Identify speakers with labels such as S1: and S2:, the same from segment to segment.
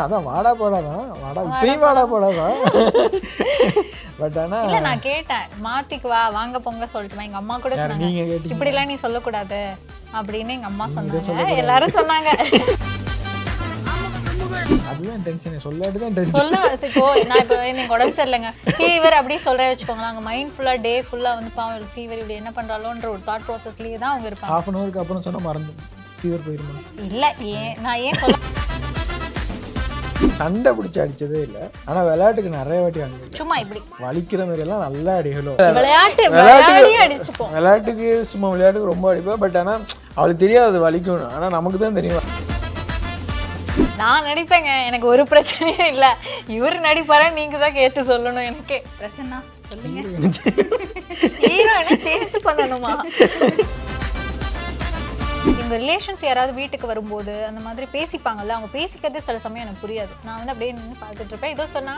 S1: அதான் வாடா போடா தான். வாடா இப்பயும் வாடா போடா தான். பட் ஆனால்
S2: இல்லை நான் கேட்டேன் மாற்றிக்குவா வாங்க பொங்க சொல்லிட்டுமா. எங்கள் அம்மா கூட சொன்னாங்க
S1: நீங்கள் கேட்டீங்க.
S2: இப்படிலாம் நீ சொல்லக்கூடாது அப்படின்னு எங்கள் அம்மா சொன்னாங்க. எல்லாரும் சொன்னாங்க.
S1: அதுதான் டென்ஷன். சொல்லாட்டு தான் டென்ஷன்.
S2: இப்போ நான் இப்போ எனக்கு உடம்பு சரியில்லைங்க ஃபீவர் அப்படின்னு சொல்கிறேன் வச்சுக்கோங்களேன். அவங்க மைண்ட் ஃபுல்லாக டே ஃபுல்லாக வந்து பாவம் ஃபீவர் இப்படி என்ன பண்ணுறாலோன்ற ஒரு தாட் ப்ராசஸ்லேயே தான் அவங்க இருப்பாங்க.
S1: ஹாஃப் அன் ஹவருக்கு அப்புறம் சொன்னால் மறந்து ஃபீவர் போயிருமா?
S2: இல்லை நான் ஏன் சொல்ல
S1: சண்டை பிடிச்சி அடிச்சதே இல்லை. ஆனால் விளையாட்டுக்கு நிறைய வாட்டி வாங்க
S2: சும்மா இப்படி
S1: வலிக்கிற மாதிரி எல்லாம் நல்லா அடிகளும்.
S2: விளையாடியே அடிச்சுப்போம்.
S1: விளையாட்டுக்கு சும்மா விளையாட்டுக்கு ரொம்ப அடிப்பேன். பட் ஆனால் அவளுக்கு தெரியாது அது வலிக்கும். ஆனால் நமக்கு தான் தெரியும்.
S2: நான் நடிப்பேங்க, எனக்கு ஒரு பிரச்சனையும் இல்லை. இவர் நடிப்பாரா நீங்க தான் கேட்டு சொல்லணும். எனக்கே பிரசன்னா சொல்லுங்க, ஹீரோயினை சேஞ்ச் பண்ணணுமா? இவங்க ரிலேஷன்ஸ் யாராவது வீட்டுக்கு வரும்போது அந்த மாதிரி பேசிப்பாங்கல்ல, அவங்க பேசிக்கிறதே சில சமயம் எனக்கு புரியாது. நான் வந்து அப்படியே நின்று பார்த்துட்டு இருப்பேன். ஏதோ சொன்னா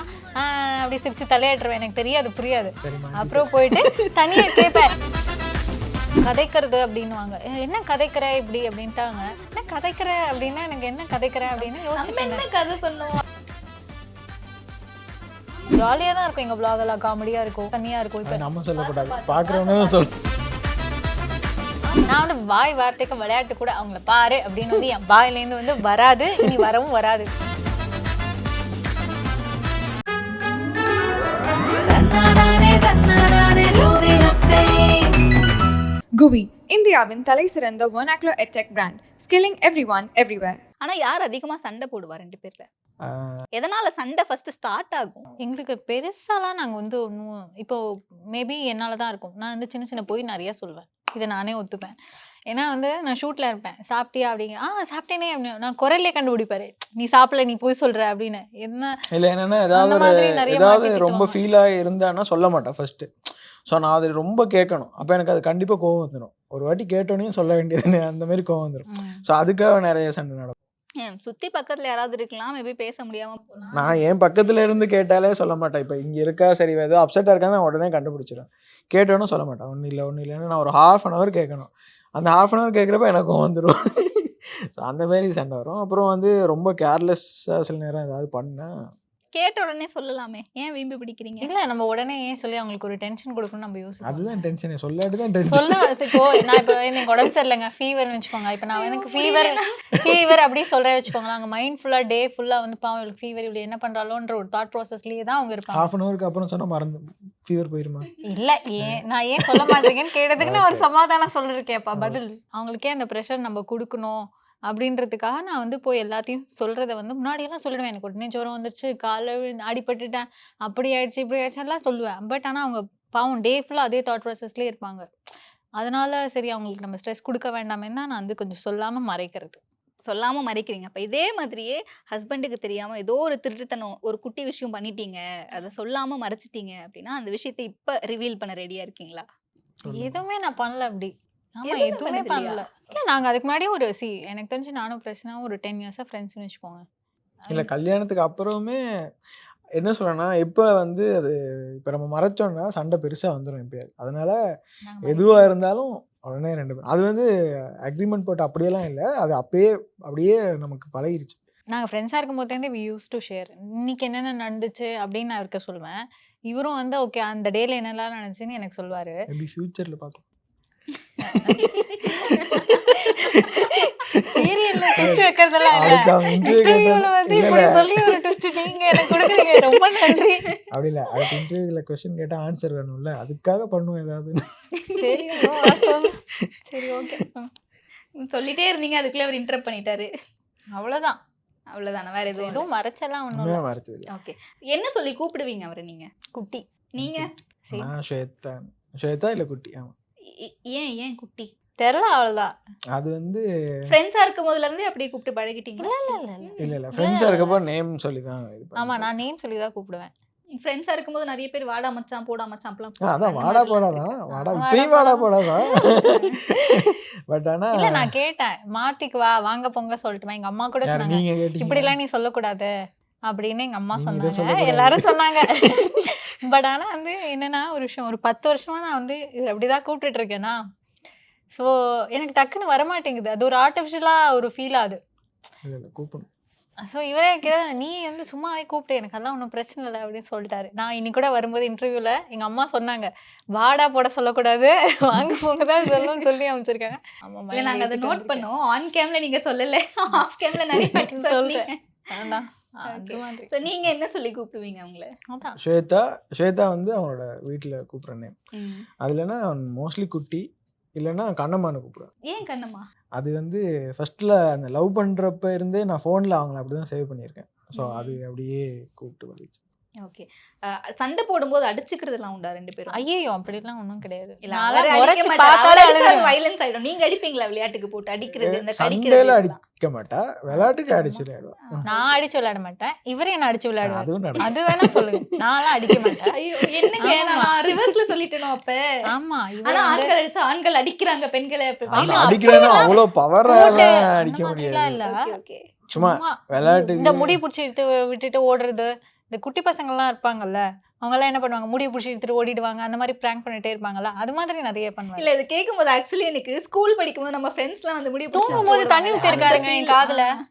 S2: அப்படி சிரிச்சு தலையாட்டுருவேன். எனக்கு தெரியாது, புரியாது. அப்புறம் போயிட்டு தனியா கேட்பேன். கதைக்கிறது அப்படின்னுவாங்க. என்ன கதைக்கிற இப்படி அப்படின்ட்டாங்க. என்ன கதைக்கிற அப்படின்னா எனக்கு என்ன கதைக்கிற அப்படின்னு யோசிச்சு கதை சொல்லுவோம். ஜாலியா தான் இருக்கும் எங்க vlog எல்லாம். காமெடியா இருக்கும், தனியா இருக்கும். இப்ப
S1: நம்ம சொல்லக்கூடாது, பாக்குறவங்க சொல்ல.
S2: நான் வந்து வாய் வார்த்தைக்கு விளையாட்டு கூட அவங்கள பாரு அப்படின்னு வந்து என் வாயிலேருந்து வந்து வராது, இனி வரவும் வராது.
S3: GUI, இந்தியாவின் தலை சிறந்த vernacular edtech brand, skilling everyone everywhere.
S4: ஆனா யார் அதிகமா சண்டை போடுவா ரெண்டு பேர்ல? எதனால சண்டை ஃபர்ஸ்ட் ஸ்டார்ட் ஆகும்?
S2: எங்களுக்கு பெருசாலாம் நாங்க வந்து ஒன்றும் இப்போ மேபி என்னால தான் இருக்கும். நான் வந்து சின்ன சின்ன போய் நிறைய சொல்லுவேன். இதை நானே ஒத்துப்பேன். ஏன்னா வந்து நான் ஷூட்ல இருப்பேன். சாப்பிட்டியா அப்படிங்க, சாப்பிட்டேனே அப்படின்னு நான் குரல்லே கண்டுபிடிப்பாரு. நீ சாப்பிடல நீ போய் சொல்ற அப்படின்னு. என்ன
S1: இல்லை என்னன்னா ஏதாவது ரொம்ப ஃபீலாக இருந்தான்னா சொல்ல மாட்டேன் ஃபர்ஸ்ட். ஸோ நான் அது ரொம்ப கேட்கணும். அப்போ எனக்கு அது கண்டிப்பாக கோவம் வந்துடும். ஒரு வாட்டி கேட்டோன்னே சொல்ல வேண்டியதுன்னு அந்த மாதிரி கோவம் வந்துடும். ஸோ அதுக்காக நிறைய சண்டை நடக்கும்.
S4: சுத்தி பக்கத்துல யாராவது இருக்கலாம், மேபி பேச முடியாம போகலாம்.
S1: நான் என் பக்கத்துல இருந்து கேட்டாலே சொல்ல மாட்டேன். இப்போ இங்கே இருக்கா சரி ஏதோ அப்செட்டாக இருக்கான்னு நான் உடனே கண்டுபிடிச்சிடுவேன். கேட்டோன்னு சொல்ல மாட்டேன். ஒன்றும் இல்லைன்னு நான் ஒரு ½ அன் ஹவர் கேட்கணும். அந்த ½ அன் ஹவர் கேட்குறப்ப எனக்கும் வந்துடும். ஸோ அந்த மாதிரி சண்டை வரும். அப்புறம் வந்து ரொம்ப கேர்லெஸ்ஸாக சில நேரம் ஏதாவது பண்ணேன்.
S4: கேட்ட உடனே சொல்லலாமே, ஏன் வீம்பு பிடிக்கிறீங்க?
S2: இல்ல நம்ம உடனே ஏன் சொல்லி அவங்களுக்கு ஒரு டென்ஷன் கொடுக்கணும் நம்ம யோசிப்போம்.
S1: அதுதான் டென்ஷனே. சொல்லாட்டு தான் டென்ஷன்.
S2: சொல்ல இப்போ நான் இப்போ எனக்கு உடம்பு சரியில்லைங்க ஃபீவர்னு வச்சுக்கோங்க. இப்போ நான் எனக்கு ஃபீவர் அப்படி சொல்கிறேன் வச்சுக்கோங்களேன். அவங்க மைண்ட் ஃபுல்லாக டே ஃபுல்லாக வந்து பாவம் இவளுக்கு ஃபீவர் இப்படி என்ன பண்ணுறாலோன்ற ஒரு தாட் ப்ராசஸ்லேயே தான் அவங்க இருப்பாங்க.
S1: ½ அன் ஹவருக்கு அப்புறம் சொன்னால் மறந்து ஃபீவர் போயிருமா?
S2: இல்லை நான் ஏன் சொல்ல மாட்டேங்கன்னு கேட்டதுக்கு நான் ஒரு சமாதானம் சொல்லிருக்கேன்ப்பா பதில். அவங்களுக்கே அந்த ப்ரெஷர் நம்ம கொடுக்கணும் அப்படின்றதுக்காக நான் வந்து போய் எல்லாத்தையும் சொல்கிறத வந்து முன்னாடியெல்லாம் சொல்லிடுவேன். எனக்கு உடனே ஜுரம் வந்துருச்சு, காலைல அடிபட்டுட்டேன், அப்படி ஆயிடுச்சு இப்படி ஆயிடுச்சு எல்லாம் சொல்லுவேன். பட் ஆனால் அவங்க பாவம் டே ஃபுல்லாக அதே தாட் ப்ராசஸ்லேயே இருப்பாங்க. அதனால சரி அவங்களுக்கு நம்ம ஸ்ட்ரெஸ் கொடுக்க வேண்டாமே தான் நான் வந்து கொஞ்சம் சொல்லாமல் மறைக்கிறது.
S4: சொல்லாம மறைக்கிறீங்க. அப்ப இதே மாதிரியே ஹஸ்பண்டுக்கு தெரியாம ஏதோ ஒரு திருட்டுத்தனம் ஒரு குட்டி விஷயம் பண்ணிட்டீங்க, அதை சொல்லாம மறைச்சிட்டீங்க அப்படின்னா அந்த விஷயத்தை இப்ப ரிவீல் பண்ண ரெடியா இருக்கீங்களா?
S2: எதுவுமே நான் பண்ணல அப்படி. ஆமா எதுவுமே பண்ணல. இல்லை நாங்கள் அதுக்கு முன்னாடியே ஒரு எனக்கு தெரிஞ்சு நானும் பிரச்சனை ஒரு 10 இயர்ஸாக ஃப்ரெண்ட்ஸ்னு வச்சுக்கோங்க.
S1: இல்லை கல்யாணத்துக்கு அப்புறமே என்ன சொல்கிறேன்னா இப்போ வந்து அது இப்போ நம்ம மறைச்சோன்னா சண்டை பெருசாக வந்துடும் எப்பயாவது. அதனால எதுவாக இருந்தாலும் உடனே 2 பேரும் அது வந்து அக்ரிமெண்ட் போட்டு அப்படியெல்லாம் இல்லை. அது அப்படியே நமக்கு பழகிருச்சு.
S2: நாங்கள் ஃப்ரெண்ட்ஸாக இருக்கும் போதேருந்து வி யூஸ் டு ஷேர். இன்னைக்கு என்னென்ன நடந்துச்சு அப்படின்னு நான் இருக்க சொல்லுவேன். இவரும் வந்து ஓகே அந்த டேல என்னெல்லாம் நடந்துச்சுன்னு எனக்கு சொல்லுவார்.
S1: எப்படி ஃபியூச்சரில் பார்க்கலாம்.
S2: சீரியல்ல ட்விஸ்ட் வைக்கிறதெல்லாம் இல்ல. இன்டர்வியூல வந்து இப்படி சொல்லி ஒரு ட்விஸ்ட் நீங்க எனக்கு கொடுக்குறீங்க. ரொம்ப நன்றி.
S1: அப்படி இல்லை, அடுத்த இன்டர்வியூல क्वेश्चन கேட்டால் ஆன்சர் வேணும்ல, அதுக்காக பண்ணுவோம் ஏதாவது.
S2: சரி சரி ஓகே
S4: சொல்லிட்டே இருந்தீங்க, அதுக்குள்ளே அவர் இன்டரப்ட் பண்ணிட்டாரு.
S2: அவ்வளோதான்.
S4: அவ்வளோதானே, வேற
S2: எதுவும் மறைச்செல்லாம் ஒன்றும்
S1: மறைச்சது இல்லை.
S4: ஓகே, என்ன சொல்லி கூப்பிடுவீங்க அவரை நீங்க?
S2: குட்டி.
S4: நீங்க
S1: ஸ்வேதா இல்லை குட்டி. ஆமாம்.
S4: ஏன் குட்டி
S2: தெரியல, அவ்வளோதான்.
S1: அது வந்து
S4: ஃப்ரெண்ட்ஸா இருக்கும் போதுல இருந்தே அப்படியே கூப்பிட்டு பழகிட்டீங்க?
S1: இல்லை ஃப்ரெண்ட்ஸாக இருக்கப்போ நேம் சொல்லி தான்.
S2: ஆமா நான் நேம் சொல்லி தான் கூப்பிடுவேன்.
S4: ஃப்ரெண்ட்ஸா இருக்கும்போது நிறைய பேர் வாடா மச்சான் போடா மச்சான் அப்பலாம்.
S1: அதான் வாடா போடா தான். வாடா இப்பயும் வாடா போடா தான். பட் ஆனால்
S2: இல்லை நான் கேட்டேன் மாத்திக்குவா வாங்க பொங்க சொல்லிட்டுமா. எங்கள் அம்மா கூட சொன்னாங்க
S1: நீங்கள் கேட்டீங்க
S2: இப்படிலாம் நீ சொல்லக்கூடாது அப்படின்னு எங்கள் அம்மா சொன்னாங்க. எல்லாரும் சொன்னாங்க. பட் ஆனால் வந்து என்னன்னா ஒரு விஷயம், ஒரு 10 வருஷமா நான் வந்து அப்படிதான் கூப்பிட்டுட்டு இருக்கேன்னா, ஸோ எனக்கு டக்குன்னு வரமாட்டேங்குது. அது ஒரு ஆர்டிஃபிஷியலாக ஒரு ஃபீல் ஆகுது.
S1: இல்லை கூப்பிடணும்.
S2: ஸோ இவரே நீ வந்து சும்மாவே கூப்பிட்டு எனக்கு அதெல்லாம் ஒன்றும் பிரச்சனை இல்லை அப்படின்னு சொல்லிட்டாரு. நான் இன்னைக்கு கூட வரும்போது இன்டர்வியூல எங்க அம்மா சொன்னாங்க, வாடா போட சொல்லக்கூடாது, வாங்க போங்க தான் சொல்லணும்னு சொல்லி அமைச்சிருக்காங்க. ஆமா
S4: இல்ல நாங்க அதை நோட் பண்ணோம். ஆன் கேம்ல நீங்க சொல்லல, ஆஃப் கேம்ல நிறைய வாட்டி சொல்றீங்க.
S2: அதான்
S4: Okay.
S2: அது மாதிரி.
S4: So நீங்க என்ன சொல்லி கூப்பிடுவீங்க அவங்கள?
S2: அதான்
S1: ஸ்வேதா வந்து அவனோட வீட்டில் கூப்பிட்ற நேம். அது இல்லைன்னா அவன் மோஸ்ட்லி குட்டி இல்லைன்னா கண்ணம்மான்னு கூப்பிடுவேன்.
S4: ஏன் கண்ணம்மா?
S1: அது வந்து ஃபர்ஸ்ட்டில் அந்த லவ் பண்ணுறப்ப இருந்தே நான் ஃபோனில் அவங்கள அப்படி தான் சேவ் பண்ணியிருக்கேன். ஸோ அது அப்படியே கூப்பிட்டு வந்துச்சு.
S4: ஓகே. சண்டை போடும்போது அடிச்சுக்கிறதுலாம் உண்டா 2 பேரும்?
S2: ஐயோ அப்படிலாம் ஒன்றும் கிடையாது.
S4: இல்ல
S2: நான்லாம்
S4: அவரை அடிக்க
S2: முறைச்சு
S4: மாட்டாரு.
S2: பார்த்தாலே
S4: அவரை அடிச்சா அது
S2: அழுதுருவேன்.
S4: violence ஆயிடும். நீங்க அடிப்பீங்களா விளையாட்டுக்கு போட்டு அடிக்கிறது, இந்த
S1: சண்டையில
S4: கடிக்கிறது?
S1: அடிக்க மாட்டா, விளையாட்டுக்கு அடிச்சு விளையாடுவான்.
S2: நான் அடிச்சு விளையாட மாட்டேன், இவரே என்ன அடிச்சு விளையாடுவாரு.
S1: அதுவும் நடக்கும்.
S2: அது வேணா சொல்லுங்க. நான்லாம் அடிக்க மாட்டேன்.
S4: ஐயோ என்னங்க நான் ரிவர்ஸ்ல சொல்லிட்டேனோ அப்ப.
S2: ஆமா இவர்
S4: ஆனா
S2: வந்து
S4: ஆண்கள் அடிச்சா ஆண்கள் அடிக்கிறாங்க பெண்களை.
S1: ஆனா அடிக்கிறேன்னா அவ்வளோ பவராக
S2: போட்டு
S1: அடிக்க
S2: அந்த மாதிரிலாம்
S1: முடியாது.
S2: இல்ல.
S4: Okay okay.
S1: சும்மா
S2: சும்மா
S1: விளையாட்டுக்கு
S2: இந்த முடி பிடிச்சி எடுத்து விட்டுட்டு ஓடுறது, இந்த குட்டி பசங்கள்லாம் இருப்பாங்கல்ல, அவங்க எல்லாம் என்ன பண்ணுவாங்க, முடியை பிடிச்சி எடுத்துட்டு ஓடிடுவாங்க, அந்த மாதிரி பிராங்க் பண்ணிட்டே இருப்பாங்கல்ல, அது மாதிரி நிறைய பண்ணுவாங்க.
S4: இல்ல இது கேட்கும்போது ஆக்சுவலி எனக்கு ஸ்கூல் படிக்கும்போது நம்ம ஃப்ரெண்ட்ஸ்லாம் வந்து முடி பிடிச்சு
S2: தூங்கும் போது
S4: போடுவாங்க.
S2: தண்ணி ஊத்திருக்காருங்க என் காதுல.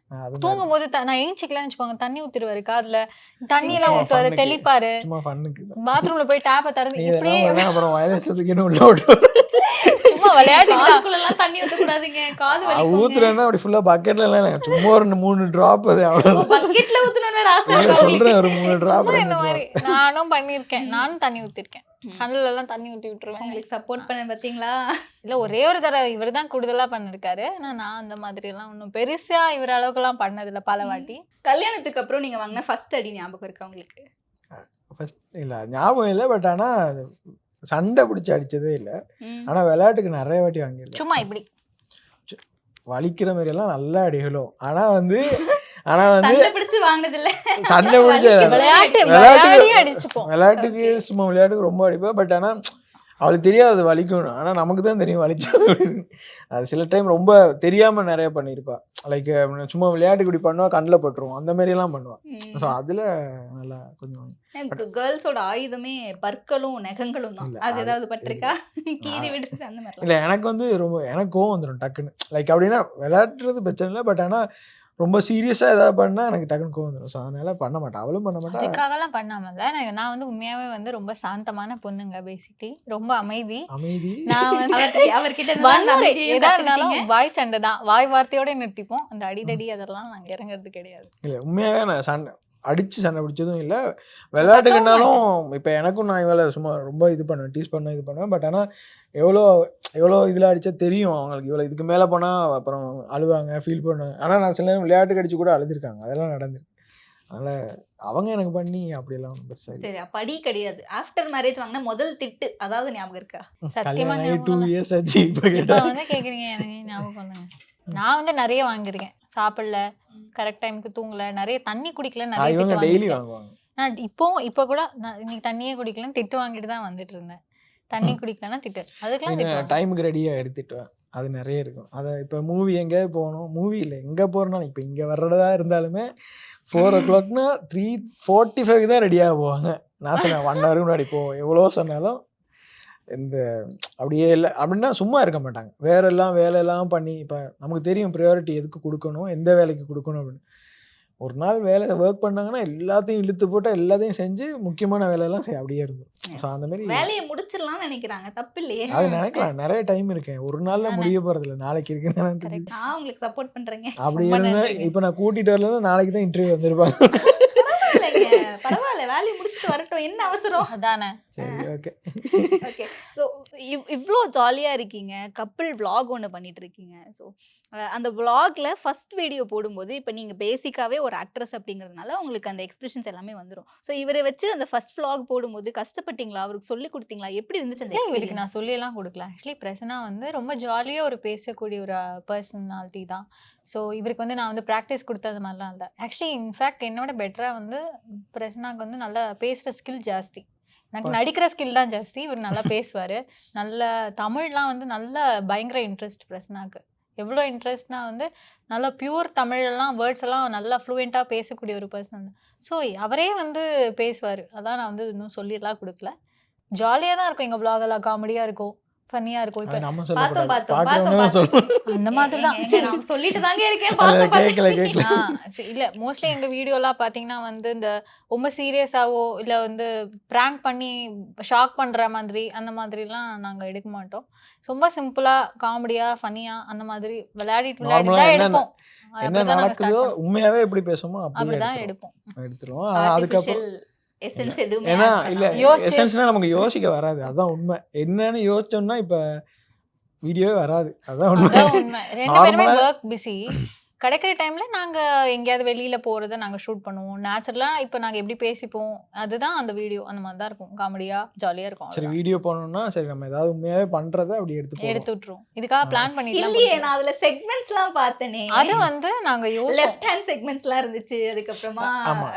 S1: அது
S2: தூங்கும் போது நான் ஏஞ்சிக்கலாம்னு வச்சுக்கோங்க, தண்ணி ஊத்திருவாரு காதுல, தண்ணி எல்லாம்
S1: சும்மா
S2: ஊத்துவாரு,
S1: ஃபன்னுக்கு.
S2: தெளிப்பாரு,
S1: சும்மா ஃபன்னுக்கு தான்.
S2: பாத்ரூம்ல போய் டேப்பை திறந்து
S1: நீங்க
S2: இப்படியே
S1: என்ன பண்ணா அப்புறம் வயலன்ஸ் தூக்கின்னு உள்ள விட்டு
S2: சும்மா விளையாட்டுக்கு
S4: காதுக்குள்ளலாம் தண்ணி ஊத்த கூடாதுங்க. காது வலிக்கும்.
S1: ஊத்துறேன்னா அப்படி ஃபுல்லா பக்கெட்ல எல்லாம் இல்லைங்க. சும்மா ஒரு 3 டிராப் அது அவ்வளோ.
S4: பக்கெட்ல ஊத்துனோம்னு ஆசை
S1: இல்ல,
S4: இருக்கா உங்களுக்கு?
S1: சொல்றேன் ஒரு 3 டிராப்
S2: சும்மா
S1: 2
S2: இந்த மாதிரி
S1: டிராப்.
S2: நானும் பண்ணியிருக்கேன். நானும் தண்ணி ஊத்திருக்கேன், கண்ணுல எல்லாம் தண்ணி ஊத்தி விட்டுருவேன்.
S4: உங்களுக்கு சப்போர்ட் பண்ண பாத்தீங்களா?
S2: இல்ல ஒரே ஒரு தடவை இவர் தான் கூடுதலா பண்ணிருக்காரு. ஆனா நான் அந்த மாதிரி எல்லாம் ஒன்றும் பெருசா இவர் அளவுக்கு எல்லாம் பண்ணதில்ல பல வாட்டி.
S4: கல்யாணத்துக்கு அப்புறம் நீங்க வாங்கின ஃபர்ஸ்ட் அடி ஞாபகம் இருக்கா உங்களுக்கு?
S1: ஃபர்ஸ்ட் இல்ல ஞாபகம் இல்லை. பட் ஆனா சண்டை பிடிச்சி அடிச்சதே இல்லை. ஆனா விளையாட்டுக்கு நிறைய வாட்டி வாங்கியிருக்கேன்.
S2: சும்மா இப்படி
S1: வலிக்கிற மாதிரி எல்லாம் நல்லா அடிகளும். ஆனா வந்து
S4: சண்டை பிடிச்சு வாங்கினது இல்ல.
S1: சண்டை பிடிச்ச
S2: விளையாட்டு
S1: விளையாட்டுக்கு
S2: விளையாடியே அடிச்சுப்போம்.
S1: விளையாட்டுக்கு சும்மா விளையாட்டுக்கு ரொம்ப அடிப்பேன். பட் ஆனா அவளுக்கு தெரியாது அது வலிக்கணும். ஆனா நமக்கு தான் தெரியும் வலிச்சது அப்படின்னு. அது சில டைம் ரொம்ப தெரியாம நிறைய பண்ணியிருப்பா. லைக் சும்மா விளையாட்டுக்கு இப்படி பண்ணுவா, கண்ணில் பட்டுருவோம், அந்த மாதிரி எல்லாம் பண்ணுவா. ஸோ அதுல நல்லா கொஞ்சம்
S4: எனக்கு கேர்ள்ஸோட ஆயுதமே பற்களும் நகங்களும் தான்.
S1: இல்ல,
S4: அது
S1: அது
S4: ஏதாவது பட்டிருக்கா? கீறி விடுறது அந்த மாதிரி.
S1: இல்லை. எனக்கு வந்து எனக்கு கோவம் வந்துடும் டக்குன்னு. லைக் அப்படின்னா விளையாடுறது பிரச்சனை இல்லை. பட் ஆனா ரொம்ப சீரியஸாக ஏதாவது பண்ணால் எனக்கு டக்குன்னு கோவம் வந்துடும். ஸோ அதனால பண்ண மாட்டேன், அவளும் பண்ண மாட்டா.
S2: அதுக்காகலாம் பண்ணாமல நான் வந்து உண்மையாவே வந்து ரொம்ப சாந்தமான பொண்ணுங்க. பேசிக்கலி ரொம்ப அமைதி.
S1: அமைதி.
S2: நான் வந்து
S4: அவர்கிட்ட
S2: வன்முறை எதா இருந்தாலும் வாய் சண்டை தான், வாய் வார்த்தையோட நிறுத்திப்போம். அந்த அடிதடி அதெல்லாம் நாங்க இறங்குறது கிடையாது.
S1: இல்லை உண்மையாகவே நான் சண்டை அடித்து சண்டை பிடிச்சதும் இல்லை. விளையாட்டுக்குனாலும் இப்போ எனக்கும் நான் இவளை சும்மா ரொம்ப இது பண்ணுவேன், டீஸ் பண்ணுவேன், இது பண்ணுவேன். பட் ஆனால் எவ்வளோ இதில் அடித்தா தெரியும் அவங்களுக்கு. இவ்வளோ இதுக்கு மேலே போனால் அப்புறம் அழுவாங்க, ஃபீல் பண்ணுவாங்க. ஆனால் நான் சில நேரம் விளையாட்டுக்கு அடிச்சு கூட அழுதுருக்காங்க, அதெல்லாம் நடந்திருக்கு. அதனால் அவங்க எனக்கு பண்ணி அப்படியெல்லாம் ஒன்றும் பெருசாக இல்லை.
S4: சரி அப்ப அடி கிடையாது. ஆஃப்டர் மேரேஜ் வாங்கின முதல் திட்டு அதாவது ஞாபகம் இருக்கா?
S2: சத்தியமா
S1: கல்யாணம் ஆகி
S2: ஞாபகம்
S1: 2
S2: இல்ல.
S1: இயர்ஸ் ஆச்சு. இப்போ
S2: இப்ப
S1: கேட்டால்
S2: வந்து கேக்குறீங்க, எனக்கு ஞாபகம் இல்லைங்க. நான் வந்து நிறைய வாங்கியிருக்கேன். சாப்பிடல, கரெக்ட் டைமுக்கு தூங்கல, நிறைய தண்ணி குடிக்கல, நிறைய
S1: இவங்க
S2: திட்டு
S1: டெய்லி
S2: வாங்கியிருக்கேன்.
S1: வாங்குவாங்க.
S2: நான் இப்போ கூட நான் இன்னைக்கு தண்ணியே குடிக்கலன்னு திட்டு வாங்கிட்டு தான் வந்துட்டு இருந்தேன். தண்ணி குடிக்கலன்னா திட்டு, அதுக்கெல்லாம் திட்டு வாங்குவேன்.
S1: டைமுக்கு ரெடியாக எடுத்துட்டுவேன். அது நிறைய இருக்கும். அதை இப்போ மூவி எங்கேயாவது போகணும், மூவி இல்லை எங்கே போகிறோன்னா இப்போ இங்கே வர்றதா இருந்தாலுமே 4 o'clockனா 3:45 தான் ரெடியாக போவாங்க. நான் சொன்னேன் 1 hour முன்னாடி போவோம். எவ்வளோ சொன்னாலும் இந்த அப்படியே இல்லை அப்படின்னா சும்மா இருக்க மாட்டாங்க. வேலையெல்லாம் பண்ணி இப்போ நமக்கு தெரியும் ப்ரையாரிட்டி எதுக்கு கொடுக்கணும், எந்த வேலைக்கு கொடுக்கணும் அப்படின்னு. ஒரு நாள் வேலை ஒர்க் பண்ணாங்கன்னா எல்லாத்தையும் இழுத்து போட்டு எல்லாத்தையும் செஞ்சு முக்கியமான வேலையெல்லாம் அப்படியே இருக்கும். ஸோ அந்த மாதிரி
S4: வேலையை முடிச்சிடலாம்னு நினைக்கிறாங்க, தப்பு இல்லையே.
S1: அது நினைக்கலாம். நிறைய டைம் இருக்கேன், ஒரு நாள்ல முடிய போறதில்ல, நாளைக்கு இருக்குன்னு.
S2: Correct.
S4: நான் உங்களுக்கு சப்போர்ட் பண்றேங்க.
S1: அப்படி
S2: ரொம்ப
S1: இருந்தா
S2: நன்றிங்க.
S1: இப்போ நான் கூட்டிட்டு வரலன்னா நாளைக்கு தான் இன்டர்வியூ வந்திருப்பாங்க.
S4: பரவாயில்லைங்க, பரவாயில்ல, வேலையை முடிச்சுட்டு வரட்டும், என்ன அவசரம்.
S2: அதானே.
S1: சரி ஓகே.
S4: ஓகே. ஸோ இவ்வளோ ஜாலியாக இருக்கீங்க, கப்பிள் vlog ஒன்று பண்ணிட்டு இருக்கீங்க. ஸோ அந்த vlogல ஃபர்ஸ்ட் வீடியோ போடும்போது இப்போ நீங்கள் பேசிக்காகவே ஒரு ஆக்ட்ரஸ் அப்படிங்கிறதுனால உங்களுக்கு அந்த எக்ஸ்பிரஷன்ஸ் எல்லாமே வந்துடும். ஸோ இவரை வச்சு அந்த ஃபர்ஸ்ட் vlog போடும்போது கஷ்டப்பட்டீங்களா, அவருக்கு சொல்லி கொடுத்தீங்களா, எப்படி இருந்துச்சு அந்த
S2: இவருக்கு
S4: experience?
S2: நான் சொல்லியெல்லாம் கொடுக்கல. ஆக்சுவலி பிரசன்னா வந்து ரொம்ப ஜாலியாக ஒரு பேசக்கூடிய ஒரு பர்சனாலிட்டி தான். ஸோ இவருக்கு வந்து நான் வந்து ப்ராக்டிஸ் கொடுத்தது மாதிரிலாம் இல்லை. ஆக்சுவலி இன்ஃபேக்ட் என்னோட பெட்டராக வந்து பிரசன்னாக்கு வந்து நல்லா பேசுகிற ஸ்கில் ஜாஸ்தி. எனக்கு நடிக்கிற ஸ்கில் தான் ஜாஸ்தி. இவர் நல்லா பேசுவார். நல்ல தமிழ்லாம் வந்து நல்ல பயங்கர இன்ட்ரெஸ்ட் பிரசன்னாக்கு. எவ்வளோ இன்ட்ரெஸ்ட்னா வந்து நல்லா பியூர் தமிழெல்லாம் வேர்ட்ஸ் எல்லாம் நல்லா ஃப்ளூயண்ட்டாக பேசக்கூடிய ஒரு பர்சன் தான். ஸோ அவரே வந்து பேசுவார். அதான் நான் வந்து இன்னும் சொல்லிடலாம் கொடுக்கல. ஜாலியாக தான் இருக்கும் எங்கள் vlog எல்லாம், காமெடியாக இருக்கும். ஃபன்னியா இருக்கும். இப்ப
S1: அது நம்ம
S4: பார்த்தோம்,
S1: சொல்லக்கூடாது.
S4: பார்த்தோம்,
S1: பார்க்குறவங்க தான்
S4: பார்த்தோம்.
S1: சொல்லணும்.
S2: அந்த மாதிரி தான்.
S4: ஏங்க, நான் சொல்லிட்டு தாங்க இருக்கேன்.
S1: அது
S4: பார்த்தோம்,
S1: கேட்கல
S4: பார்த்தோம்.
S1: கேட்கல.
S2: இல்ல மோஸ்ட்லி எங்க வீடியோலாம் பாத்தீங்கன்னா வந்து இந்த ரொம்ப சீரியஸாவோ இல்ல வந்து பிராங்க் பண்ணி ஷாக் பண்ற மாதிரி அந்த மாதிரிலாம் நாங்க எடுக்க மாட்டோம். ரொம்ப சிம்பிளா காமெடியா ஃபன்னியா அந்த மாதிரி விளையாடிட்டு
S1: நார்மலா
S2: தான்
S1: என்ன
S2: எடுப்போம்.
S1: என்ன
S2: அப்படிதான் நாங்க ஸ்டார்ட்
S1: நடக்குதோ
S2: பண்ணுவோம்.
S1: உண்மையாவே எப்படி பேசுமோ அப்படியே
S2: அப்படிதான்
S1: எடுத்துருவோம்.
S2: எடுப்போம்.
S1: எடுத்துருவோம். ஆனா அதுக்கப்புறம்
S4: ஆர்டிஃபிஷியல் எசன்ஸ் எதுவுமே
S1: ஏன்னா
S4: add
S1: இல்ல
S4: பண்ணாம.
S2: யோசிச்சு-
S1: எசன்ஸ்னா நமக்கு யோசிக்க வராது. அதான் உண்மை. என்னன்னு யோசிச்சோம்னா இப்ப வீடியோவே வராது. அதான் உண்மை.
S2: அதான் உண்மை. 2 பேருமே
S1: நார்மலா
S2: ஒர்க் பிஸி. கிடைக்கிற டைம்ல நாங்க எங்கேயாவது வெளியில போறத நாங்க ஷூட் பண்ணுவோம். நேச்சுரலா இப்ப நாங்க எப்படி பேசிப்போம் அதுதான் அந்த வீடியோ அந்த மாதிரி தான் இருக்கும். காமெடியா ஜாலியா இருக்கும்.
S1: சரி
S2: அவ்வளவுதான்.
S1: வீடியோ பண்ணணும்னா சரி நம்ம ஏதாவது உண்மையாவே பண்றத அப்படி எடுத்து போடுவோம்.
S2: எடுத்து விட்டுருவோம். இதுக்காக பிளான் பண்ணிட்டுலாம்
S4: இல்லையே,
S2: போடுறது.
S4: நான் அதுல செக்மெண்ட்ஸ்லாம் பார்த்தேனே.
S2: அது வந்து நாங்க யோசிச்சோம்.
S4: லெஃப்ட் ஹேண்ட் செக்மெண்ட்ஸ்லாம் இருந்துச்சு. அதுக்கப்புறமா
S1: ஆமா.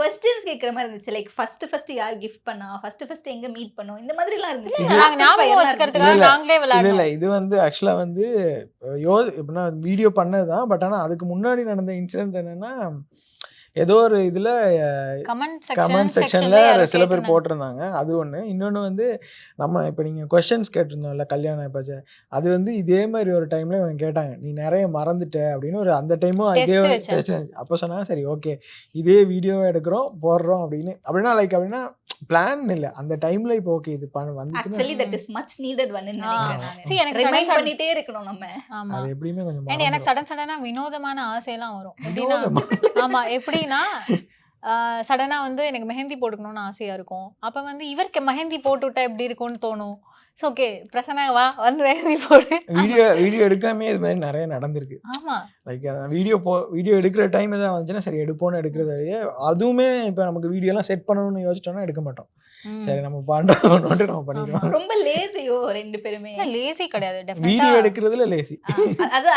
S4: கொஸ்டின்ஸ் கேட்குற மாதிரி இருந்துச்சு. லைக் ஃபர்ஸ்ட் யார் கிஃப்ட் பண்ணா, ஃபர்ஸ்ட் எங்க மீட் பண்ணோம், இந்த மாதிரிலாம் இருந்துச்சு.
S2: இல்ல, நாங்க ஞாபகம் வச்சுக்கிறதுக்காக
S1: இல்ல,
S2: நாங்களே
S1: இல்ல
S2: விளையாடுவோம்.
S1: இல்ல இது வந்து ஆக்சுவலா வந்து எப்படின்னா வீடியோ பண்ணதுதான். பட் ஆனா அதுக்கு முன்னாடி நடந்த இன்சிடென்ட் என்னன்னா ஏதோ ஒரு இதுல
S2: கமெண்ட்
S1: கமெண்ட்
S2: செக்ஷன்ல
S1: செக்ஷன்ல
S2: யாரோ
S1: சில பேர்
S2: கேட்டிருந்தாங்க.
S1: போட்டிருந்தாங்க. அது ஒண்ணு. இன்னொன்னு வந்து நம்ம இப்ப நீங்க கொஸ்டின்ஸ் கேட்டிருந்தோம்ல கல்யாணம் எப்ப அது வந்து இதே மாதிரி ஒரு டைம்ல இவங்க கேட்டாங்க. நீ நிறைய மறந்துட்ட அப்படின்னு ஒரு அந்த டைமும் இதே
S2: Test வச்சேன்.
S1: test இருந்துச்சு. அப்ப சொன்னா சரி ஓகே இதே வீடியோ எடுக்கிறோம் போடுறோம் அப்படின்னு அப்படின்னா லைக் அப்படின்னா பிளான் இல்ல அந்த டைம்ல இப்போ ஓகே இது வந்துச்சுன்னா
S4: actually that is much needed ஒன்னு நினைக்கிறேன்
S1: ஆ.
S4: நான்.
S2: See, எனக்கு
S4: ரிமைண்ட்
S2: sudden-
S4: பண்ணிட்டே இருக்கணும் நம்ம.
S2: ஆமா.
S1: அது எப்படியுமே கொஞ்சம்
S2: And எனக்கு
S1: மறந்துரும்.
S2: சடனா வினோதமான ஆசையெல்லாம் வரும். எப்படின்னா
S1: வினோதமா?
S2: ஆமா எப்படின்னா சடனா வந்து எனக்கு மெஹந்தி போட்டுக்கணும்னு ஆசையா இருக்கும். அப்ப வந்து இவருக்கு மெஹந்தி போட்டு விட்டா எப்படி இருக்கும்னு தோணும். ஓகே பிரசன்னா வா வந்து மெஹந்தி போடு.
S1: வீடியோ எடுக்காமே இது மாதிரி நிறைய நடந்திருக்கு.
S2: ஆமா
S1: லைக் வீடியோ எடுக்கிற டைம் எதாவது வந்துச்சுன்னா சரி எடுப்போம்னு எடுக்கிறதையே அதுவுமே இப்போ நமக்கு வீடியோலாம் செட் பண்ணணும்னு யோசிச்சோம்னா எடுக்க மாட்டோம். சரி நம்ம பண்றோம் நம்ம பண்ணிடுவோம்.
S4: ரொம்ப லேசியோ ரெண்டு பேருமே.
S2: லேசி கிடையாது
S1: வீடியோ
S2: டெஃபினட்டா.
S1: எடுக்கிறதுல லேசி.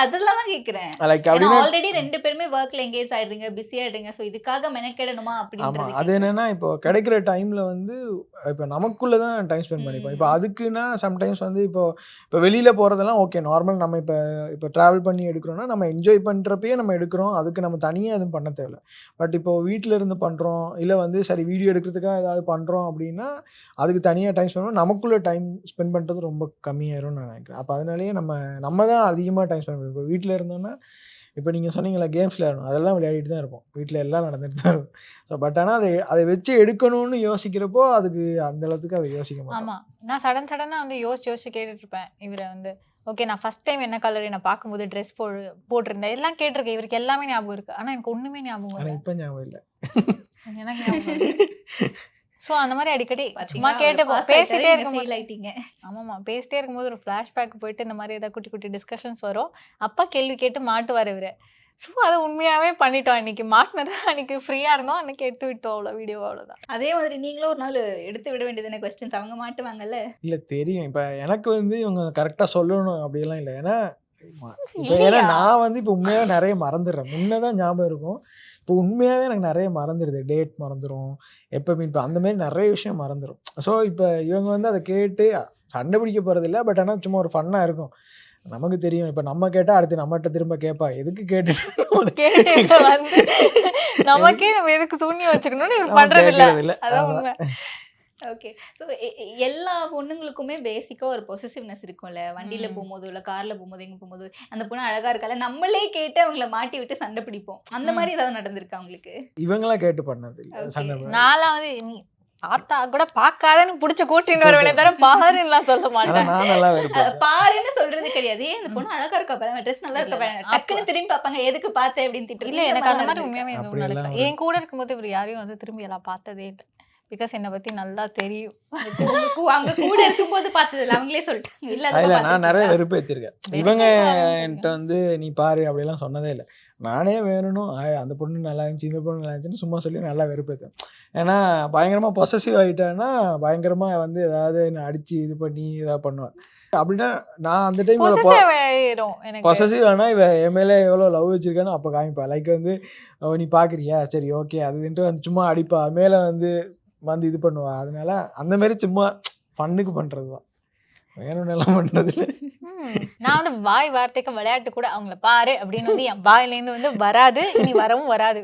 S4: அதெல்லாம் தான் கேக்குறேன்.
S1: லைக்
S4: ஏன்னா
S1: அப்படின்னா
S4: ஆல்ரெடி ரெண்டு பேருமே ஒர்க்ல எங்கேஜ் ஆயிடுறீங்க, பிஸி ஆயிடுறீங்க. சோ இதுக்காக மெனக்கெடணுமா
S1: ஆமா
S4: அப்படின்றது
S1: அது என்னன்னா இப்போ கிடைக்கிற டைம்ல வந்து இப்போ நமக்குள்ள தான் டைம் ஸ்பெண்ட் பண்ணிப்போம். இப்போ அதுக்குன்னா சம்டைம்ஸ் வந்து இப்போ வெளியில போறதெல்லாம் ஓகே நார்மல். நம்ம இப்போ டிராவல் பண்ணி எடுக்கிறோம்னா நம்ம என்ஜாய் பண்றப்பயே நம்ம எடுக்கிறோம். அதுக்கு நம்ம தனியா எதுவும் பண்ண தேவையில்ல. பட் இப்போ வீட்டில இருந்து பண்றோம் இல்ல வந்து சரி வீடியோ எடுக்கிறதுக்காக ஏதாவது பண்றோம் அப்படின்னா அதுக்கு தனியா டைம் ஸ்பெண்ட் பண்ணணும். நமக்குள்ள டைம் ஸ்பெண்ட் பண்றது ரொம்ப கம்மியாயிரும்னு நான் நினைக்கிறேன். அப்போ அதனாலேயே நம்ம தான் அதிகமாக டைம் ஸ்பெண்ட் பண்ணுவோம். இப்போ வீட்டில் இருந்தோம்னா இப்போ நீங்கள் சொன்னீங்களா கேம்ஸ் விளையாடணும் அதெல்லாம் விளையாடிட்டு தான் இருப்போம். வீட்டில் எல்லாம் நடந்துட்டு தான் இருக்கும். ஸோ பட் ஆனால் அதை வச்சு எடுக்கணும்னு யோசிக்கிறப்போ அதுக்கு அந்த அளவுக்கு அதை யோசிக்க மாட்டோம்.
S2: ஆமா நான் சடனா வந்து யோசிச்சு கேட்டுட்டு இருப்பேன் இவரை வந்து. ஓகே நான் ஃபர்ஸ்ட் டைம் என்ன கலர் நான் பார்க்கும்போது ட்ரெஸ் போட்டிருந்தேன் எல்லாம் கேட்டிருக்கேன். இவருக்கு எல்லாமே ஞாபகம் இருக்கு. ஆனா எனக்கு ஒண்ணுமே ஞாபகம்
S1: ஆனால்
S2: இல்லை.
S1: இப்போ ஞாபகம் இல்லை.
S2: எனக்கு ஞாபகம் இல்லை. ஸோ அந்த மாதிரி அடிக்கடி சும்மா
S4: பாத்தீங்களா,
S2: கேட்டுப்போம்.
S4: pass
S2: பேசிட்டே
S4: ஆயிட்டாரு,
S2: இருக்கும்போது
S4: fail ஆயிட்டீங்க.
S2: ஆமாம்மா பேசிட்டே இருக்கும்போது ஒரு ஃப்ளாஷ்பேக் போயிட்டு இந்த மாதிரி ஏதாவது குட்டி குட்டி டிஸ்கஷன்ஸ் வரும். அப்பா கேள்வி கேட்டு மாட்டுவார் இவரு. ஸோ அதை உண்மையாவே பண்ணிட்டோம். அன்னைக்கு மாட்டினது அன்னைக்கு ஃப்ரீயா இருந்தோம். அன்னைக்கு எடுத்து விட்டோம் அவ்வளோ வீடியோ அவ்வளோதான்.
S4: அதே மாதிரி நீங்களும் ஒரு நாள் எடுத்து விட வேண்டியதானே கொஸ்டின்ஸ். அவங்க மாட்டுவாங்கல்ல.
S1: இல்லை தெரியும். இப்போ எனக்கு வந்து இவங்க கரெக்டாக சொல்லணும் அப்படியெல்லாம் இல்லை. ஏன்னா இப்போ ஏன்னா
S2: இல்லையா?
S1: நான் வந்து இப்போ உண்மையாகவே நிறைய மறந்துடுறேன். முன்னே தான் ஞாபகம் இருக்கும். இப்போ உண்மையாகவே எனக்கு நிறைய மறந்துடுது. டேட் மறந்துடும் எப்போ மீட் அந்த மாதிரி நிறைய விஷயம் மறந்துடும். ஸோ இப்போ இவங்க வந்து அதை கேட்டு சண்டை பிடிக்க போகிறதில்ல. பட் ஆனால் சும்மா ஒரு ஃபன்னாக இருக்கும். நமக்கு தெரியும். இப்போ நம்ம கேட்டால் அடுத்து நம்மகிட்ட திரும்ப கேட்பா எதுக்கு கேட்டுட்டு
S2: கேட்டு வந்து நமக்கே நம்ம எதுக்கு சூன்யம் வச்சுக்கணும்னு இவர் பண்றது இல்ல.
S1: இல்லை.
S2: அதான் உண்மை.
S4: ஓகே. ஸோ எல்லா பொண்ணுங்களுக்குமே பேசிக்கா ஒரு பொசசிவ்னஸ் இருக்கும்ல. வண்டியில
S2: ம்.
S4: போகும்போது இல்ல கார்ல போகும்போது எங்க போகும்போது அந்த பொண்ணு அழகா இருக்கால நம்மளே கேட்டு அவங்கள மாட்டி விட்டு சண்டை பிடிப்போம். அந்த மாதிரி ஏதாவது நடந்திருக்கா உங்களுக்கு?
S1: இவங்களாம் கேட்டு பண்ணது இல்லை.
S4: Okay.
S1: சண்டை
S2: நான்லாம் வந்து நீ பார்த்தா கூட பார்க்காதன்னு புடிச்சு கூட்டின்னு வருவேனே தவிர பாருன்னுலாம் சொல்ல
S1: ஆனால்
S2: மாட்டேன்.
S1: நான் நல்லா இருப்பேன்.
S4: பாருன்னு சொல்றது கிடையாது. அந்த பொண்ணு அழகா இருக்கா பாரு, ட்ரெஸ் நல்லா இருக்கா பாரு,
S2: இல்ல.
S4: டக்குன்னு திரும்பி பார்ப்பாங்க எதுக்கு பார்த்தேன் அப்படின்னு திட்டு.
S2: இல்ல எனக்கு அந்த மாதிரி உண்மையாவே எதுவும்
S1: அப்படி எல்லாம்
S2: நடக்கல. என் கூட இருக்கும்போது இவர் யாரையும் வந்து திரும்பி எல்லாம் பார்த்ததே இல்லை. பிகாஸ் என்னை பத்தி நல்லா தெரியும்.
S4: அங்க கூட இருக்கும்போது பார்த்தது இல்ல, அவங்களே சொல்லிட்டாங்க. இல்ல
S1: இல்ல
S4: அதெல்லாம்
S1: நான் நிறைய
S4: பார்த்திருக்கீங்களா?
S1: வெறுப்பேற்றிருக்கேன்.
S2: வெறுப்பேத்த
S1: இவங்க
S2: ஆரம்பிச்சிருக்கேன்.
S1: என்கிட்ட வந்து நீ பாரு அப்படிலாம் சொன்னதே இல்லை. நானே வேணும் அந்த பொண்ணு நல்லா இருந்துச்சு இந்த பொண்ணு நல்லா இருந்துச்சுன்னு சும்மா சொல்லி நல்லா வெறுப்பேற்றேன். ஏன்னா பயங்கரமாக பொசசிவ் ஆகிட்டேன்னா பயங்கரமாக வந்து ஏதாவது என்னை அடித்து இது பண்ணி ஏதாவது பண்ணுவேன். அப்படின்னா நான் அந்த டைம்
S2: Possessive ஆயிரும் எனக்கு.
S1: பொசசிவ் ஆனால் இவ என் மேலே எவ்வளோ லவ் வச்சிருக்கான்னு அப்போ காமிப்பா. லைக் வந்து நீ பார்க்குறியா சரி ஓகே அதுன்ட்டு வந்து சும்மா அடிப்பா மேலே வந்து இது பண்ணுவா. அதனால அந்த மாதிரி சும்மா ஃபன்னுக்கு பண்ணுறது தான். வேணும்னு எல்லாம் பண்ணுறது இல்லை.
S2: நான் வந்து வாய் வார்த்தைக்கு விளையாட்டு கூட அவங்கள பாரு அப்படின்னு வந்து என் வாயிலேருந்து வந்து வராது. இனி வரவும் வராது.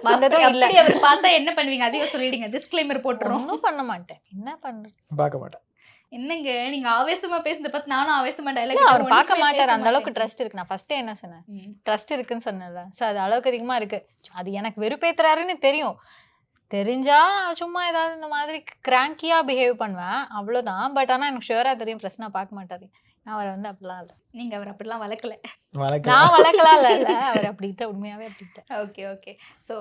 S2: வந்ததும் இல்ல.
S4: அப்படி அவர் பார்த்தா என்ன பண்ணுவீங்க? அதையும் சொல்லிடுங்க. டிஸ்க்ளைமர் போட்டுறோம்.
S2: ஒன்றும் பண்ண மாட்டேன். என்ன பண்றது?
S1: பார்க்க மாட்டேன்.
S4: என்னங்க நீங்க ஆவேசமா பேசுறத பார்த்து நானும் ஆவேசமா
S2: இல்ல,
S4: டைலாக்
S2: அவர் பார்க்க மாட்டார். அந்த அளவுக்கு ட்ரஸ்ட் இருக்கு. நான் ஃபர்ஸ்டே என்ன சொன்னேன், ட்ரஸ்ட் இருக்குன்னு சொன்னேன்ல. ஸோ அது அளவுக்கு அதிகமா இருக்கு. அது எனக்கு வெறுப்பேத்துறாருன்னு தெரியும். தெரிஞ்சா சும்மா ஏதாவது இந்த மாதிரி கிராங்கியா பிஹேவ் பண்ணுவேன், அவ்வளோதான். பட் ஆனா எனக்கு ஷுவரா தெரியும் பிரச்சனை பார்க்க மாட்டாரு. நான் அவரை வந்து அப்படிலாம் இல்லை.
S4: நீங்க அவர் அப்படிலாம் வளர்க்கல.
S1: வழக்கம்
S2: நான் வளர்க்கலாம் இல்ல, அவர் அப்படின்ட்டு உண்மையாவே அப்படின்ட்டு.
S4: Okay okay. ஸோ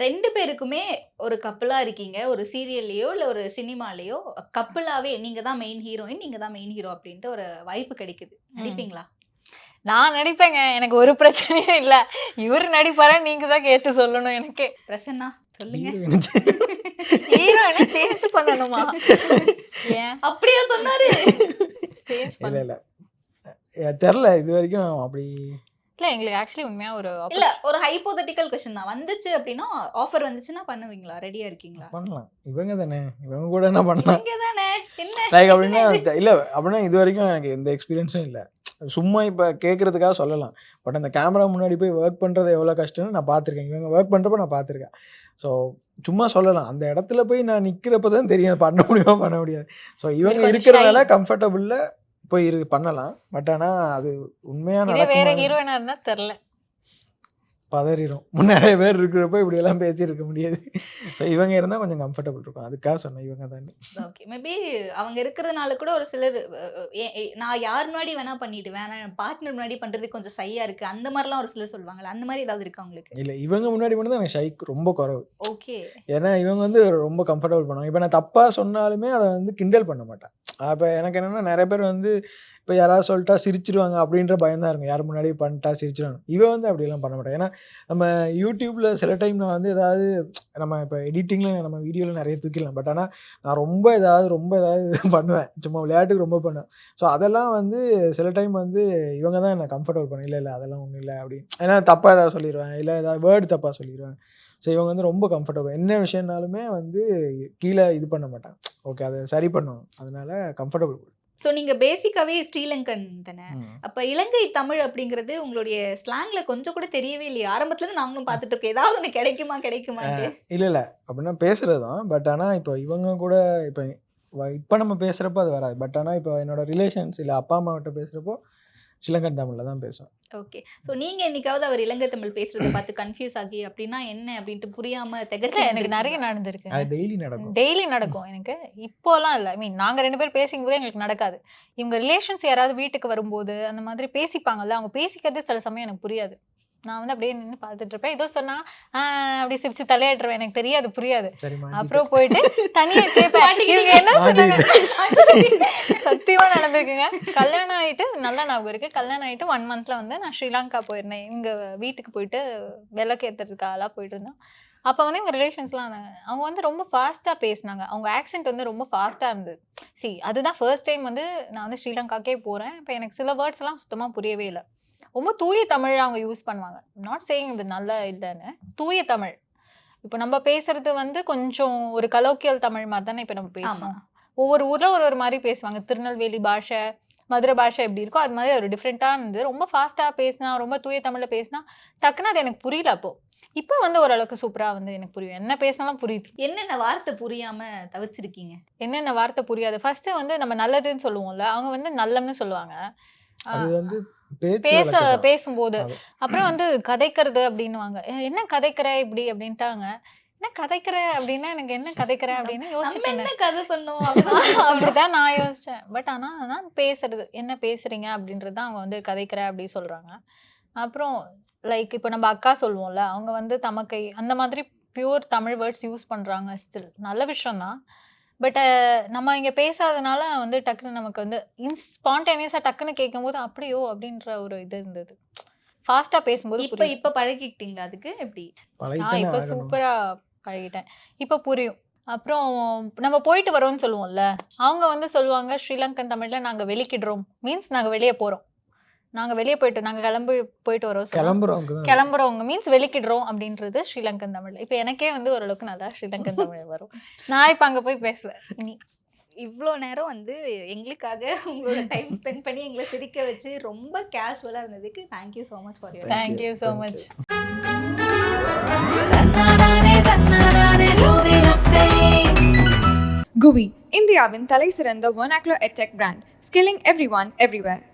S4: 2 பேருக்குமே ஒரு கப்பலா இருக்கீங்க. ஒரு சீரியல்லையோ இல்ல ஒரு சினிமாலேயோ கப்பலாவே நீங்க தான் மெயின் ஹீரோயின், நீங்க தான் மெயின் ஹீரோ அப்படின்ட்டு ஒரு வாய்ப்பு கிடைக்குது. நடிப்பீங்களா?
S2: நான் நடிப்பேங்க, எனக்கு ஒரு பிரச்சனையும் இல்ல. இவர் நடிப்பாரா நீங்க தான் கேட்டு சொல்லணும். எனக்கு
S4: பிரசன்னா சொல்லுங்க.
S2: ஹீரோயினை சேஞ்ச் பண்ணணுமா? ஏன்
S4: அப்படியா சொன்னாரு?
S2: சேஞ்ச்
S1: இல்லை
S2: பண்ண
S1: இல்லை தெரில இது வரைக்கும் அப்படி.
S2: இல்ல, எங்களுக்கு ஆக்சுவலி உண்மையா ஒரு
S4: இல்ல ஒரு ஹைப்போதெட்டிக்கல் கொஸ்டின் தான். வந்துச்சு அப்படின்னா ஆஃபர் வந்துச்சுன்னா பண்ணுவீங்களா? ரெடியா இருக்கீங்களா?
S1: பண்ணலாம். இவங்க தானே, இவங்க கூட என்ன பண்ணலாம்.
S4: நீங்க தானே என்ன
S1: லைக் அப்படின்னா இல்லை அப்படின்னா இது வரைக்கும் எனக்கு எந்த எக்ஸ்பீரியன்ஸும் இல்லை. சும்மா இப்போ கேட்குறதுக்காக சொல்லலாம். பட் அந்த கேமரா முன்னாடி போய் ஒர்க் பண்ணுறது எவ்வளோ கஷ்டம்னு நான் பார்த்துருக்கேன். இவங்க ஒர்க் பண்ணுறப்ப நான் பார்த்துருக்கேன். ஸோ சும்மா சொல்லலாம். அந்த இடத்துல போய் நான் நிற்கிறப்ப தான் தெரியும் பண்ண முடியுமா பண்ண முடியாது. ஸோ இவங்க
S2: கொஞ்சம்
S1: இருக்கிறனால கம்ஃபர்டபுளில் போய் பண்ணலாம். பட் ஆனால் அது உண்மையாக
S2: இதே வேற
S1: நடக்கும்
S2: ஹீரோயினா இருந்தா தெரியல.
S1: பதறிடும். நிறைய பேர் இருக்கிறப்ப இப்படியெல்லாம் பேசியிருக்க முடியாது. ஸோ இவங்க இருந்தால் கொஞ்சம் கம்ஃபர்டபுள் இருக்கும். அதுக்காக சொன்னேன் இவங்க தான்.
S4: ஓகே. மேபி அவங்க இருக்கிறதுனால கூட ஒரு சிலர் நான் யார் முன்னாடி வேணா பண்ணிடுவேன், நான் பார்ட்னர் முன்னாடி பண்றது கொஞ்சம் ஷையா இருக்கு அந்த மாதிரிலாம் ஒரு சிலர் சொல்லுவாங்கல்ல, அந்த மாதிரி ஏதாவது இருக்கா உங்களுக்கு?
S1: இல்லை இவங்க முன்னாடி மட்டும் தான் எனக்கு ஷைக் ரொம்ப குறைவு.
S4: ஓகே.
S1: ஏன்னா இவங்க வந்து ரொம்ப கம்ஃபர்டபுள் பண்ணுவாங்க. இப்போ நான் தப்பாக சொன்னாலுமே அதை வந்து கிண்டல் பண்ண மாட்டேன். அப்போ எனக்கு என்னென்னா நிறைய பேர் வந்து இப்போ யாராவது சொல்லிட்டா சிரிச்சிடுவாங்க அப்படின்ற பயம் தான் இருக்கும். யார் முன்னாடி பண்ணிட்டா சிரிச்சிடுவாங்க. இவன் வந்து அப்படிலாம் பண்ண மாட்டேன். ஏன்னா நம்ம யூடியூப்பில் சில டைம் நான் வந்து ஏதாவது நம்ம இப்போ எடிட்டிங்கில் நம்ம வீடியோவில் நிறைய தூக்கிடலாம். பட் ஆனால் நான் ரொம்ப ஏதாவது பண்ணுவேன். சும்மா விளையாட்டுக்கு ரொம்ப பண்ணுவேன். ஸோ அதெல்லாம் வந்து சில டைம் வந்து இவங்க தான் என்னை கம்ஃபர்டபுள் பண்ண. இல்லை அதெல்லாம் ஒன்றும் இல்லை அப்படின்னு. ஏன்னா தப்பாக ஏதாவது சொல்லிடுவேன், இல்லை ஏதாவது வேர்டு தப்பாக சொல்லிடுவேன். ஸோ இவங்க வந்து ரொம்ப கம்ஃபர்டபுள். என்ன விஷயம்னாலுமே வந்து கீழே இது பண்ண மாட்டாங்க. ஓகே அதை சரி பண்ணுவாங்க. அதனால கம்ஃபர்டபுள்.
S4: ஸோ நீங்க பேசிக்காவே ஸ்ரீலங்கன் தானே? அப்ப இலங்கை தமிழ் அப்படிங்கிறது உங்களுடைய ஸ்லாங்ல கொஞ்சம் கூட தெரியவே இல்லையா? ஆரம்பத்துல இருந்து நாங்களும் பார்த்துட்டு இருக்கோம். ஏதாவது ஒன்று கிடைக்குமான்ட்டு.
S1: இல்லை அப்படின்னா பேசுகிறது தான். பட் ஆனால் இப்போ இவங்க கூட இப்போ நம்ம பேசுகிறப்போ அது வராது. பட் ஆனால் இப்போ என்னோட ரிலேஷன்ஸ் இல்லை அப்பா அம்மாவிட்ட பேசுகிறப்போ ஸ்ரீலங்கன் தமிழில் தான் பேசுவேன்.
S4: ஓகே. ஸோ நீங்க என்னைக்காவது அவர் இலங்கை தமிழ் பேசுறதை பார்த்து கன்ஃபியூஸ் ஆகி அப்படின்னா என்ன அப்படின்ட்டு புரியாம திகச்சு
S2: எனக்கு நிறைய நடந்திருக்கு.
S1: அது டெய்லி நடக்கும்.
S2: டெய்லி நடக்கும் எனக்கு. இப்போலாம் இல்லை. ஐ மீன் நாங்கள் 2 பேர் பேசிக்கும்போது எங்களுக்கு நடக்காது. இவங்க ரிலேஷன்ஸ் யாராவது வீட்டுக்கு வரும்போது அந்த மாதிரி பேசிப்பாங்கல்ல, அவங்க பேசிக்கிறதே சில சமயம் எனக்கு புரியாது. நான் வந்து அப்படியே நின்று பார்த்துட்டு இருப்பேன். ஏதோ சொன்னா அப்படி சிரிச்சு தலையாட்டுருவேன். எனக்கு தெரியாது, புரியாது. அப்புறம் போயிட்டு தனியா கேட்பேன், இவங்க என்ன சொன்னாங்க. சத்தியமா நடந்திருக்குங்க. கல்யாணம் ஆயிட்டு நல்லா ஞாபகம் இருக்கு. கல்யாணம் ஆயிட்டு 1 மந்த்ல வந்து நான் ஸ்ரீலங்கா போயிருந்தேன். இவங்க வீட்டுக்கு போயிட்டு விளக்கேற்றுறதுக்காகலாம் போயிட்டு இருந்தோம். அப்போ வந்து எங்கள் ரிலேஷன்ஸ்லாம் இருந்தாங்க. அவங்க வந்து ரொம்ப ஃபாஸ்ட்டாக பேசினாங்க. அவங்க ஆக்சென்ட் வந்து ரொம்ப ஃபாஸ்ட்டாக இருந்தது. அதுதான் ஃபர்ஸ்ட் டைம் வந்து நான் வந்து ஸ்ரீலங்காக்கே போகிறேன். இப்போ எனக்கு சில வேர்ட்ஸ்லாம் சுத்தமாக புரியவே இல்லை. ரொம்ப தூய தமிழ் அவங்க யூஸ் பண்ணுவாங்க. நாட் சேயிங் இது நல்ல இல்லைன்னு. தூய தமிழ். இப்போ நம்ம பேசுறது வந்து கொஞ்சம் ஒரு கலோக்கியல் தமிழ் மாதிரி தானே இப்போ நம்ம பேசுவோம். ஒவ்வொரு ஊரில் ஒரு மாதிரி பேசுவாங்க. திருநெல்வேலி பாஷை, மதுரை பாஷை எப்படி இருக்கோ அது மாதிரி ஒரு டிஃப்ரெண்ட்டாக இருந்தது. ரொம்ப ஃபாஸ்ட்டாக பேசினா, ரொம்ப தூய தமிழில் பேசினா டக்குன்னு அது எனக்கு புரியல. இப்போ வந்து ஓரளவுக்கு சூப்பராக வந்து எனக்கு புரியும். என்ன பேசினாலும் புரியுது.
S4: என்னென்ன வார்த்தை புரியாம தவிச்சிருக்கீங்க?
S2: என்னென்ன வார்த்தை புரியாது? ஃபர்ஸ்ட் வந்து நம்ம நல்லதுன்னு சொல்லுவோம்ல, அவங்க வந்து நல்லம்னு சொல்லுவாங்க.
S1: அது வந்து
S2: பேசும்போது அப்புறம் வந்து கதைக்கிறது அப்படின்னுவாங்க. என்ன கதைக்கிற இப்படி அப்படின்ட்டாங்க. என்ன கதைக்கிற அப்படின்னா எனக்கு என்ன கதைக்கிற அப்படின்னு யோசிச்சேன்.
S4: கதை சொன்னோம்
S2: அப்படிதான் நான் யோசிச்சேன். பட் ஆனால் பேசுறது என்ன பேசுறீங்க அப்படின்றது தான் அவங்க வந்து கதைக்கிற அப்படி சொல்றாங்க. அப்புறம் லைக் இப்போ நம்ம அக்கா சொல்லுவோம்ல, அவங்க வந்து தமக்கை அந்த மாதிரி பியூர் தமிழ் வேர்ட்ஸ் யூஸ் பண்றாங்க. ஸ்டில் நல்ல விஷயம் தான். பட் நம்ம இங்கே பேசாதனால வந்து டக்குன்னு நமக்கு வந்து ஸ்பான்டேனியஸாக டக்குன்னு கேட்கும்போது அப்படியோ அப்படின்ற ஒரு இது இருந்தது. ஃபாஸ்ட்டாக பேசும்போது
S4: இப்போ பழகிக்கிட்டீங்களா? அதுக்கு எப்படி?
S2: இப்போ சூப்பராக பழகிட்டேன். இப்போ புரியும். அப்புறம் நம்ம போயிட்டு வரோம்னு சொல்லுவோம்ல, அவங்க வந்து சொல்லுவாங்க ஸ்ரீலங்கன் தமிழில் நாங்கள் வெளிக்கிடுறோம் மீன்ஸ் நாங்கள் வெளியே போகிறோம். நாங்கள் வெளியே போயிட்டு நாங்கள் போயிட்டு வரோம். கிளம்புறவங்க மீன்ஸ் வெளிக்கிடுறோம் அப்படின்றது ஸ்ரீலங்கன் தமிழ். இப்போ எனக்கே வந்து ஓரளவுக்கு நல்லா ஸ்ரீலங்கன் தமிழ் வரும். நான் இப்போ அங்கே போய் பேசுவேன்.
S4: இவ்வளோ நேரம் வந்து எங்களுக்காக உங்களோட டைம் ஸ்பெண்ட் பண்ணி எங்களை சிரிக்க வச்சு ரொம்ப கேஷுவலாக இருந்ததுக்கு thank you so much for your.
S2: Thank you so much.
S3: GUI, இந்தியாவின் தலைசிறந்த vernacular edtech brand, skilling everyone everywhere.